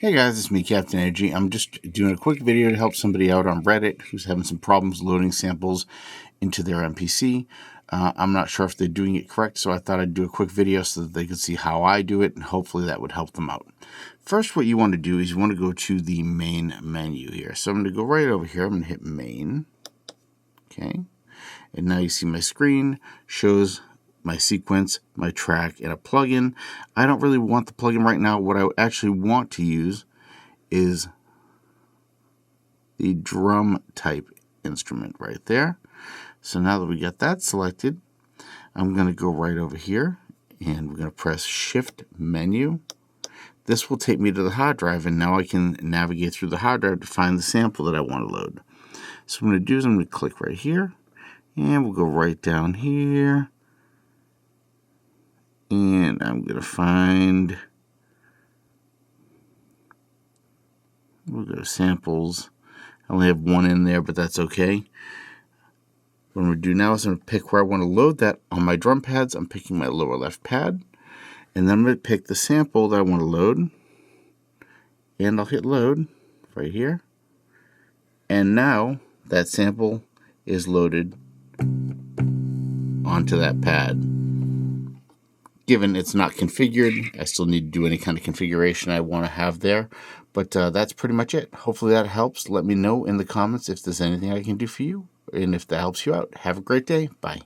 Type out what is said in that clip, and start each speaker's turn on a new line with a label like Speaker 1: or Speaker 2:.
Speaker 1: Hey guys, it's me, Captain Energy. I'm just doing a quick video to help somebody out on Reddit who's having some problems loading samples into their MPC. I'm not sure if they're doing it correct, so I thought I'd do a quick video so that they could see how I do it, and hopefully that would help them out. First, what you want to do is you want to go to the main menu here. So I'm going to go right over here. I'm going to hit main. Okay. And now you see my screen shows my sequence, my track, and a plugin. I don't really want the plugin right now. What I actually want to use is the drum type instrument right there. So now that we got that selected, I'm going to go right over here and we're going to press Shift Menu. This will take me to the hard drive, and now I can navigate through the hard drive to find the sample that I want to load. So what I'm going to do is I'm going to click right here, and we'll go right down here. And I'm going to find, we'll go to samples. I only have one in there, but that's okay. What I'm going to do now is I'm going to pick where I want to load that on my drum pads. I'm picking my lower left pad. And then I'm going to pick the sample that I want to load. And I'll hit load right here. And now that sample is loaded onto that pad. Given it's not configured, I still need to do any kind of configuration I want to have there. But that's pretty much it. Hopefully that helps. Let me know in the comments if there's anything I can do for you and if that helps you out. Have a great day. Bye.